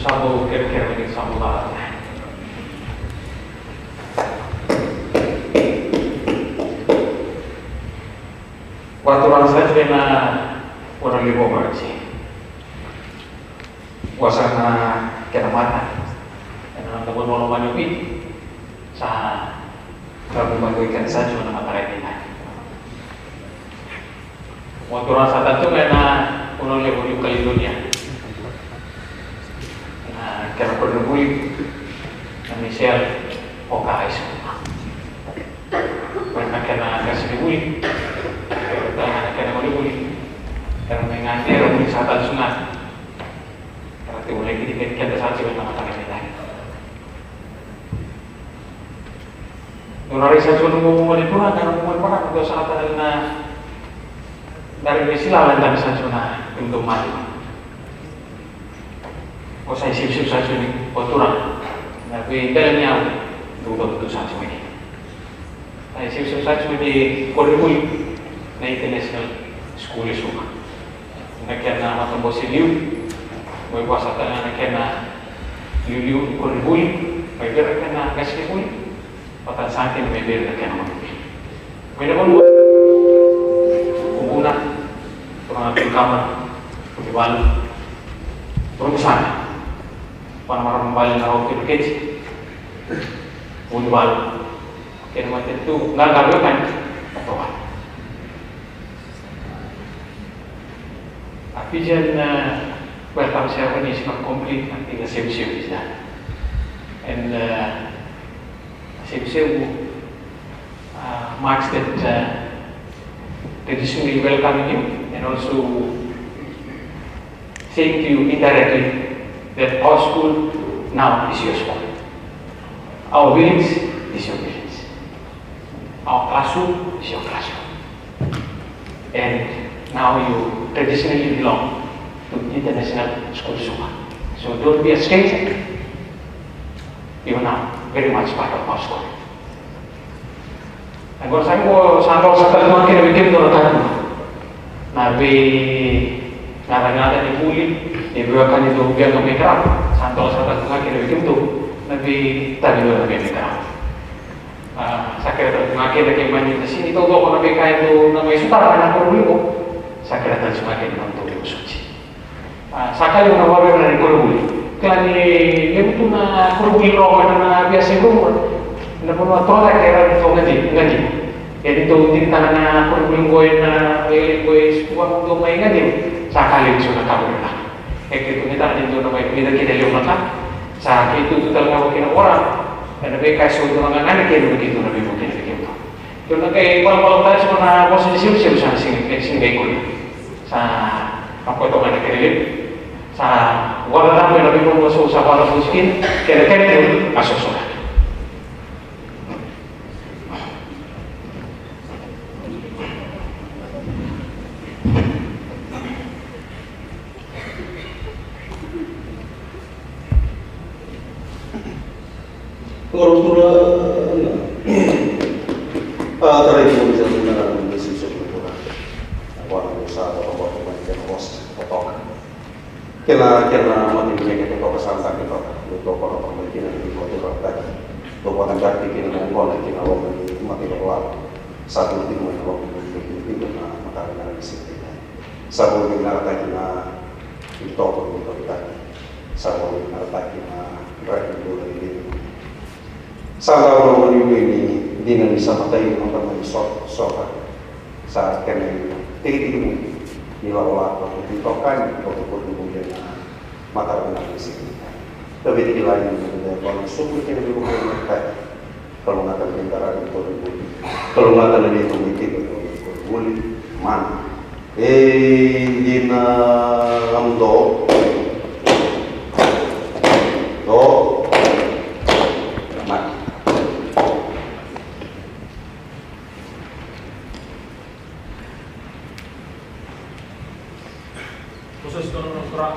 sabu kira-kira begitu sabu barat. Waktu orang saya juga orang libo sih. Wasana kena mata, karena tabun mau banyak pi, sah kalau bantu ikan saja mana mata lain. Waktu orang saya tu kena orang libo di Caledonia. Kena berdebui, Michelle Oka itu. Mereka kena kasih debui, kena berdebui, karena mengajar orang wisata sungai. Karena mulai kita sahaja dengan mata kita. Nurari saya cuma ngomong itu kan, karena ngomong apa? Kalau saat ada dari istilah lain saya cuma untuk maju. Kau saya sip-sip saja ni, kotoran. Tapi dalamnya dua betul saja ini. Saya sip-sip saja di School+World, na International School Suva. Nakaya na matambos si Liu, may pasatan na nakaya na Liu School+World, may bira ka na kasi School, patan sa akin may bira na kaya na magpapil. May naman mo, kung una, mga pagkaman, pag-iwalo, perusahaan. Para membalik narau kecil, unbal, kena macam tu nggak gagal kan? Atau apa? Tapi jangan bertahu siapa ni semua komplit nanti ke siap-siap bisa. And siap-siap marks that traditionally welcoming you and also saying to you indirectly that our school now is your school. Our village is your village. Our classroom is your classroom. And now you traditionally belong to International School Suva. So don't be a stranger. You are now very much part of our school. And kalau saya mau sampai sekali makin bikin doratan, nabi nada dibully. Ibuakan itu biar kami kerap, santol sahabat mengakhiri bikin tu, tapi tadi juga kami kerap. Saya kira mengakhiri yang banyak di sini tu kalau nabi kaya itu namanya sutara anak kurulimo, saya kira tadi semakin untuk ibu suci. Saya kira nabi dari kuruli, kalau ni itu na kuruli Roma na biasa rumah, namun waktu kira itu ngaji. Jadi tu di tanah kuruli gue na gue sebuah untuk main ngaji, saya kali sudah kabur lah. Kayak gitu kita ada itu namanya kita lihat mata saat itu talaga mungkin orang dan lebih kasih untuk orang anak kayak begitu lebih mungkin begitu. Karena kayak kalau tadi cuma posisi siapa sana sing ikut sa apa itu mana kira sa walau lebih bermusuh sa walau miskin kira-kira itu masuk sudah. Tara itu bisa menggunakan mesin kultural. Awak usaha atau awak kebanyakan host atau kena mati punya kita pesan kita untuk para pemikiran di kultural tadi. Untuk orang ganti kena ngomong kena awak mati berlalu satu tim yang awak itu na makanan di sini. Satu bina tadi na itu untuk tadi. Satu bina tadi na berarti dulu ini. Salah orang ini dia bisa matai nonton di sofa saat kena tinggi nilai olah atau ditokan untuk kemudian mata benar di sini. Tapi di lain ada kalau suku yang lebih berkait kalau nggak ada antara itu kalau nggak ada itu itu boleh mana dina amdo khusus untuk surat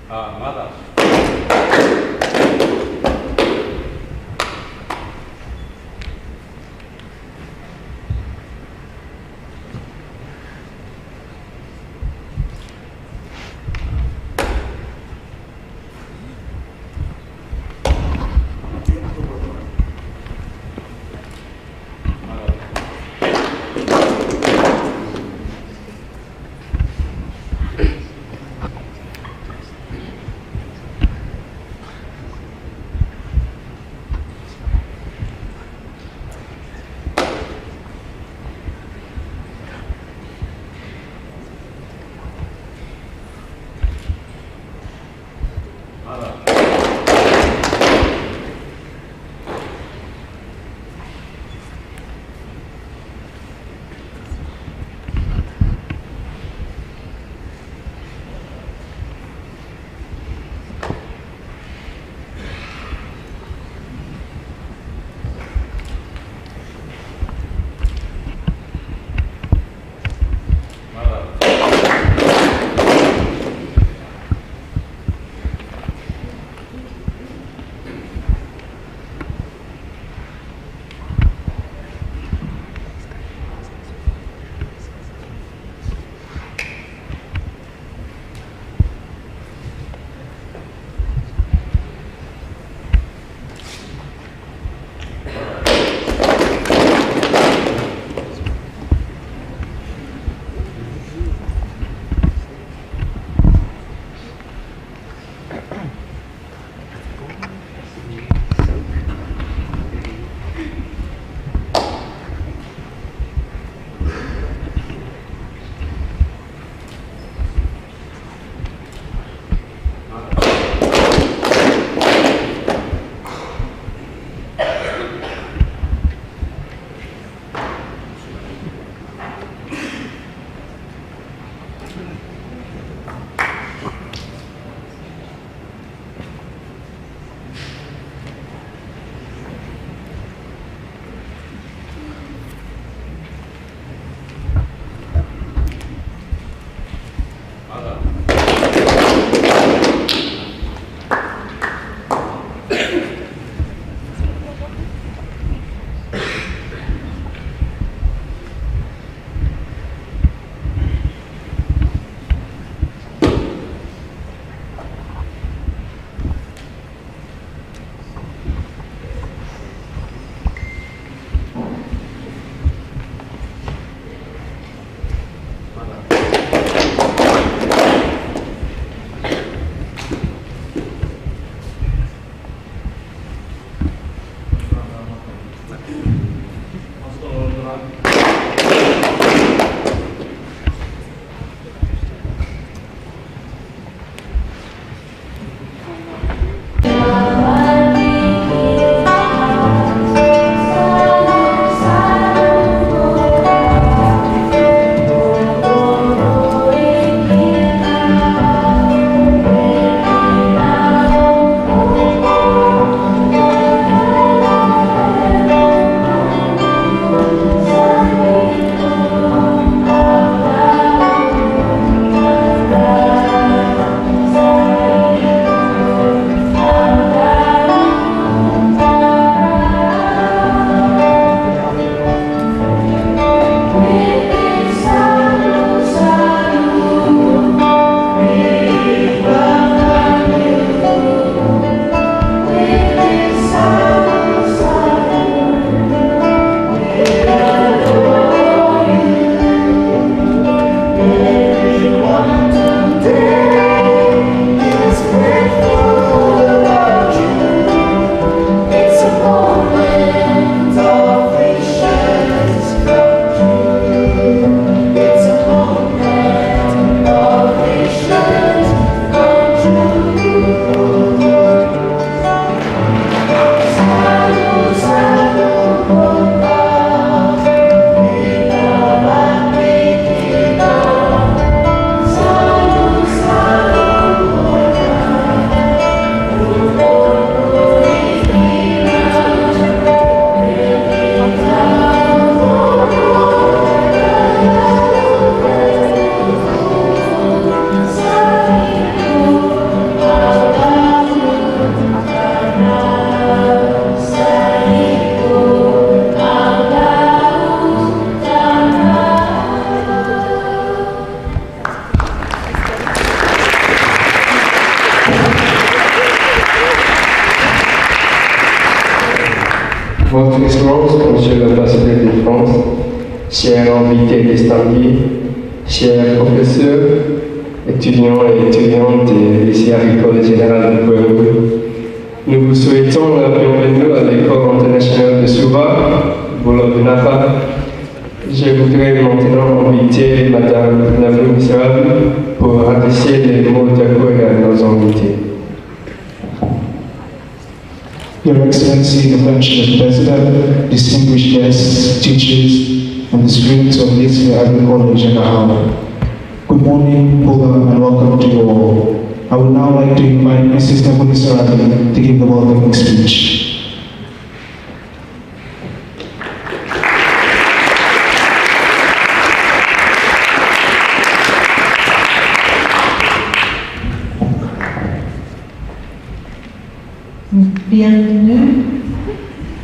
Mother. Monsieur l'ambassadeur de France, chers invités distingués, chers professeurs, étudiants et étudiantes du lycée agricole général de Pueblo, nous vous souhaitons la bienvenue à l'école internationale de Suva+International. Je voudrais maintenant inviter Madame la Ministre pour adresser les mots d'accueil à nos invités. Your Excellency, the French President, distinguished guests, teachers, and the students of this Agricole General. Good morning, welcome, and welcome to you all. I would now like to invite Mrs. Nabunisarati to give the welcoming speech. Bienvenue.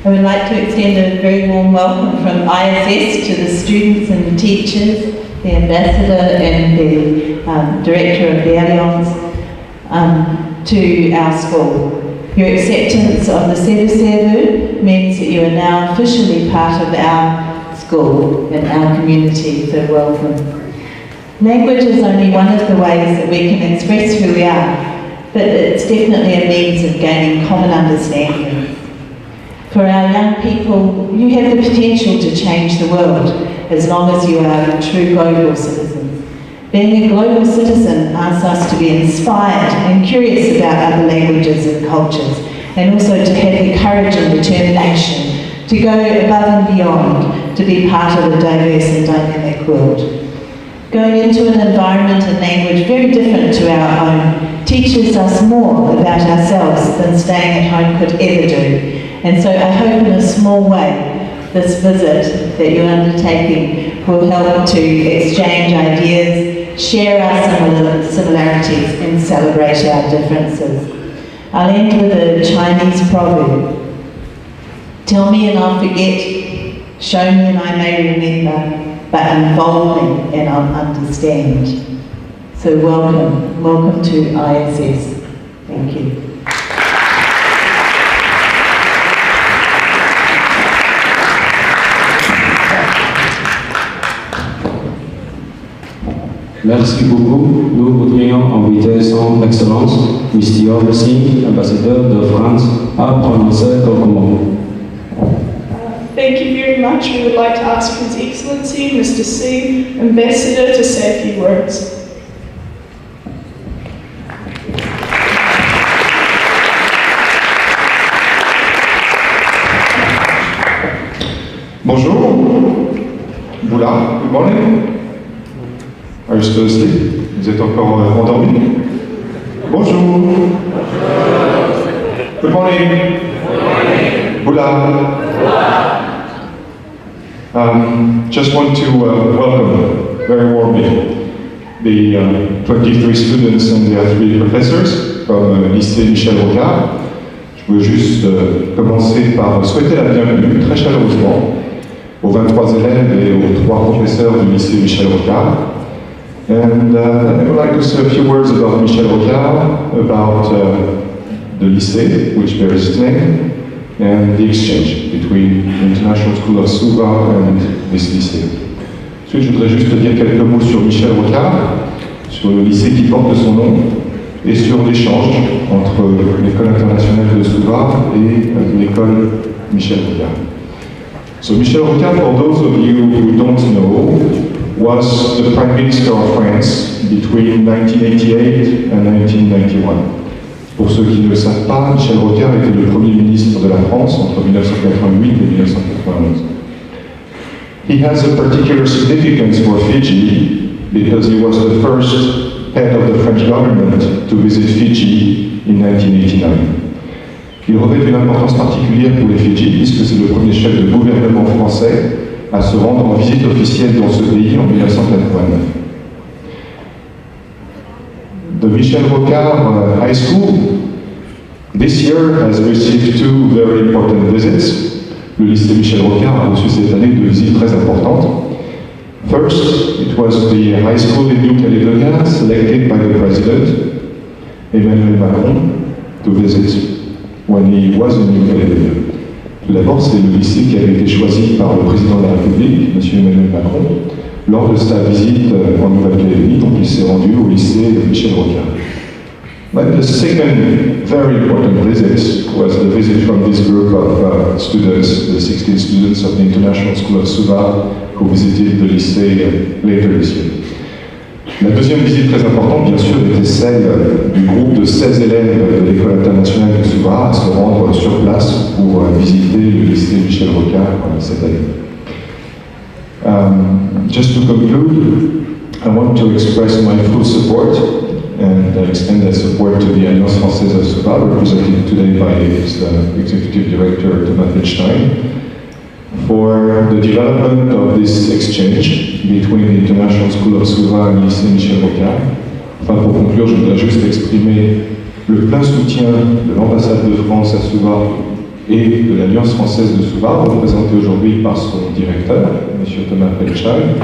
I would like to extend a very warm welcome from ISS to the students and the teachers, the ambassador and the director of the Alliance to our school. Your acceptance of the Sevu means that you are now officially part of our school and our community, so welcome. Language is only one of the ways that we can express who we are, but it's definitely a means of gaining common understanding. For our young people, you have the potential to change the world as long as you are true global citizens. Being a global citizen asks us to be inspired and curious about other languages and cultures, and also to have the courage and determination to go above and beyond to be part of a diverse and dynamic world. Going into an environment and language very different to our own teaches us more about ourselves than staying at home could ever do. And so I hope in a small way this visit that you're undertaking will help to exchange ideas, share our similarities and celebrate our differences. I'll end with a Chinese proverb. Tell me and I'll forget, show me and I may remember, but involve me and I'll understand. So welcome to ISS. Thank you. Merci beaucoup. Nous voudrions inviter son Excellence, Mr. Singh, ambassadeur de France, à prononcer quelques mots. Thank you very much. We would like to ask His Excellency, Mr. Singh, Ambassador, to say a few words. Bonjour. Boula, good morning. Are you still asleep? Vous êtes encore endormi? Bonjour. Good morning. Boula. Just want to welcome very warmly the 23 students and their 3 professors from lycée Michel Rocard. Je veux juste commencer par souhaiter la bienvenue très chaleureusement aux 23 élèves et aux 3 professeurs du lycée Michel Rocard. And I would like to say a few words about Michel Rocard, about the lycée, which bears its name, and the exchange between the International School of Suva and this lycée. Ensuite, je voudrais juste dire quelques mots sur Michel Rocard, sur le lycée qui porte son nom, et sur l'échange entre l'école internationale de Suva et l'école Michel Rocard. So Michel Rocard, for those of you who don't know, was the Prime Minister of France between 1988 and 1991. Pour ceux qui ne le savent pas, Michel Rocard était le Premier ministre de la France entre 1988 et 1991. He has a particular significance for Fiji because he was the first head of the French government to visit Fiji in 1989. Il revêt une importance particulière pour les Fidji puisque c'est le premier chef de gouvernement français à se rendre en visite officielle dans ce pays en 1989. The Michel Rocard High School this year has received 2 very important visits. Le lycée Michel Rocard a reçu cette année 2 visites très importantes. First, it was the high school in New Caledonia selected by the President, Emmanuel Macron, to visit when he was in New Caledonia. Tout d'abord, c'est le lycée qui avait été choisi par le président de la République, M. Emmanuel Macron, lors de sa visite en Nouvelle-Calédonie. Donc il s'est rendu au lycée Michel-Rocard. But the second very important visit was the visit from this group of students, the 16 students of the International School of Suva, who visited the lycée later this year. La deuxième visite très importante, bien sûr, était celle du groupe de 16 élèves de l'École internationale de Suva à se rendre sur place pour visiter le lycée Michel-Rocard cette année. Just to conclude, I want to express my full support and extend that support to the Alliance Française of Suva, represented today by its Executive Director, Thomas Feldstein, for the development of this exchange between the International School of Suva et le lycée Michel-Rocard. Enfin, pour conclure, je voudrais juste exprimer le plein soutien de l'ambassade de France à Suva et de l'Alliance Française de Suva, représentée aujourd'hui par son directeur, M. Thomas Feldstein,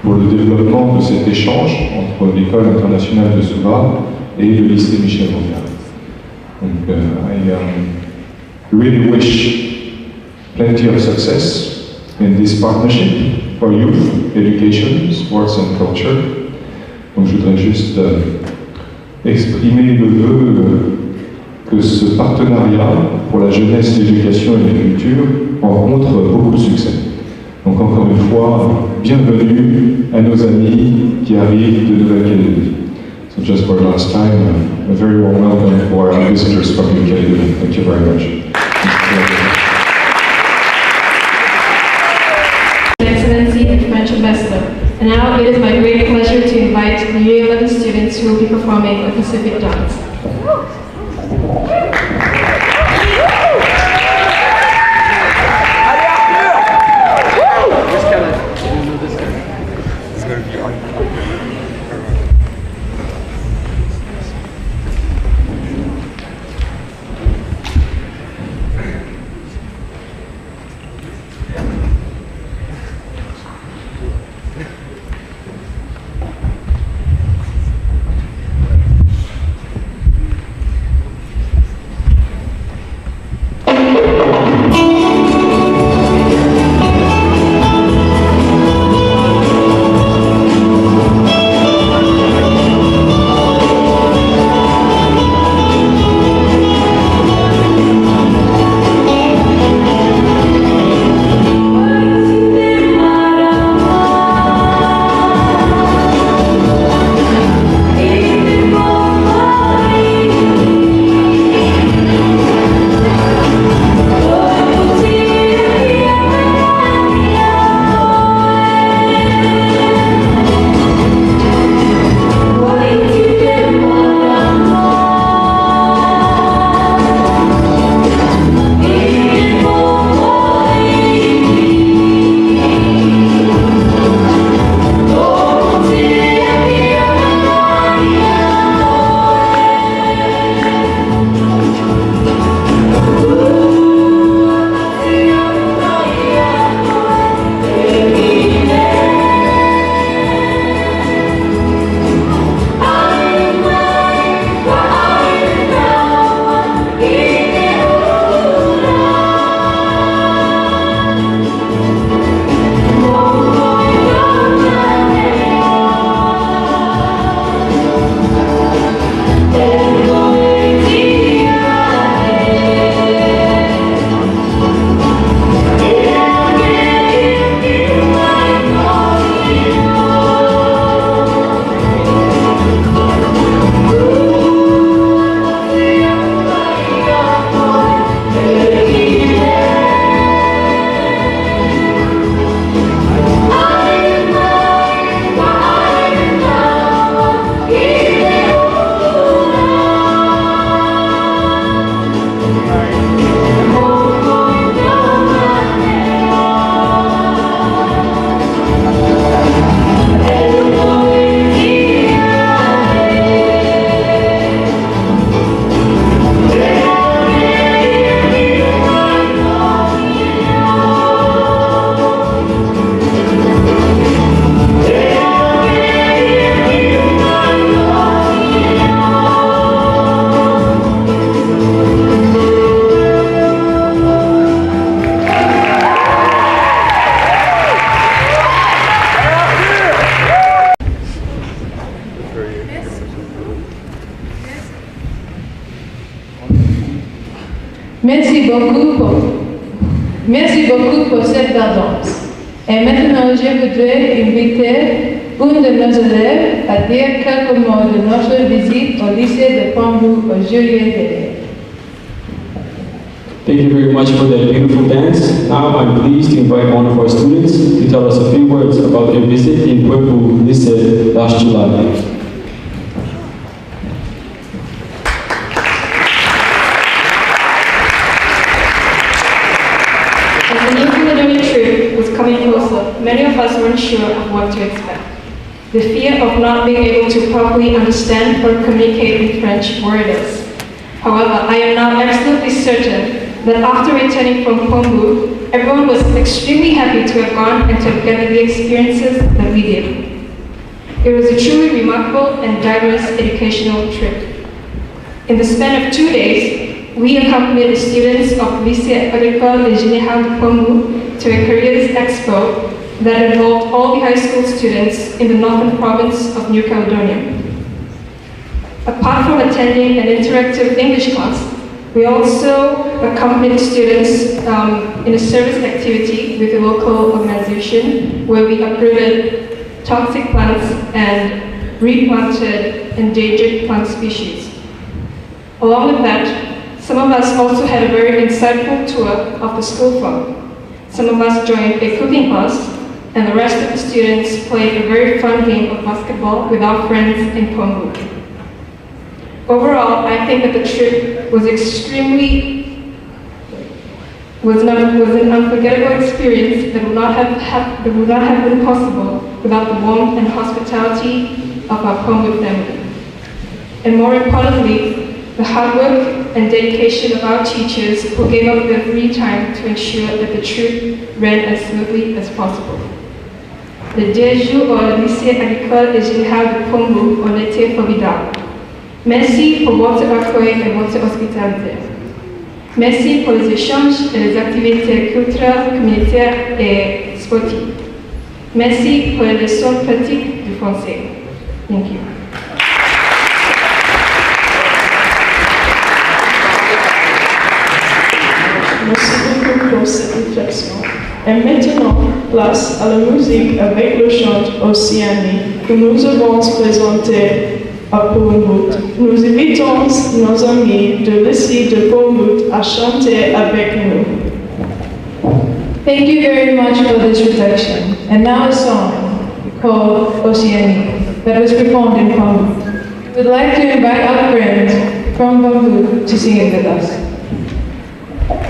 pour le développement de cet échange entre l'École internationale de Suva et le lycée Michel-Rocard. Donc, I really wish plenty of success in this partnership for youth, education, sports and culture. Donc je voudrais juste exprimer le vœu que ce partenariat pour la jeunesse, l'éducation et la culture rencontre beaucoup de succès. Donc encore une fois, bienvenue à nos amis qui arrivent de Nouvelle-Calédonie. So just for the last time, a very warm welcome for our visitors from New Caledonia. Thank you very much. Excellency and French Ambassador. And now it is my great pleasure to invite the Year 11 students who will be performing a Pacific dance. Merci beaucoup pour cette tendance. Et maintenant, je voudrais inviter une de nos élèves à dire quelques mots de notre visite au lycée de Pambu au juillet dernier. Thank you very much for that beautiful dance. Now I'm pleased to invite one of our students to tell us a few words about their visit in Pambu Lycée last July. As the new Caledonia trip was coming closer, many of us weren't sure of what to expect. The fear of not being able to properly understand or communicate in French worried us. However, I am now absolutely certain that after returning from Pambu, everyone was extremely happy to have gone and to have gathered the experiences that we did. It was a truly remarkable and diverse educational trip. In the span of 2 days, we accompanied the students of Lycée Agricole et Général de Pambu to a careers expo that involved all the high school students in the northern province of New Caledonia. Apart from attending an interactive English class, we also accompanied students in a service activity with a local organization where we uprooted toxic plants and replanted endangered plant species. Along with that, some of us also had a very insightful tour of the school farm. Some of us joined a cooking class, and the rest of the students played a very fun game of basketball with our friends in Pambu. Overall, I think that the trip was an unforgettable experience that would not have been possible without the warmth and hospitality of our Pambu family. And more importantly, the hard work and dedication of our teachers who gave up their free time to ensure that the trip ran as smoothly as possible. Les 10 jours au lycée agricole et général de Pambu ont été formidables. Merci pour votre accueil et votre hospitalité. Merci pour les échanges et les activités culturelles, communautaires et sportives. Merci pour les leçons pratiques du français. Thank you. Merci beaucoup pour cette réflexion. Et maintenant, place à la musique avec le chant Océanie que nous avons présenté à Pambu. Nous invitons nos amis de lycée de Pambu à chanter avec nous. Thank you very much for this reflection. And now a song called Oceanie that was performed in Pambu. We would like to invite our friends from Pambu to sing it with us. Thank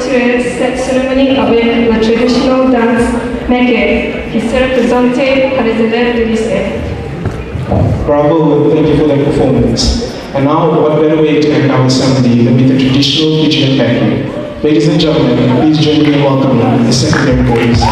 to a ceremony avec le traditional dance meke qui se représentait par les élèves du lycée. Bravo and thank you for that performance. And now, what better way to end our assembly than with the traditional Fijian band. Ladies and gentlemen, please join me in welcoming the secondary boys.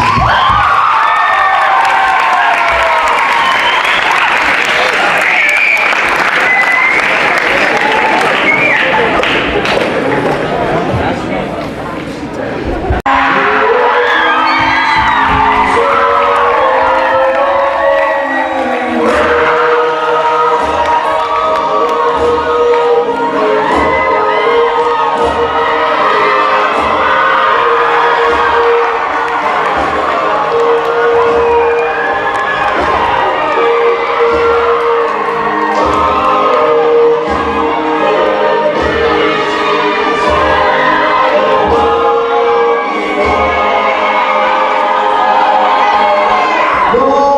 No!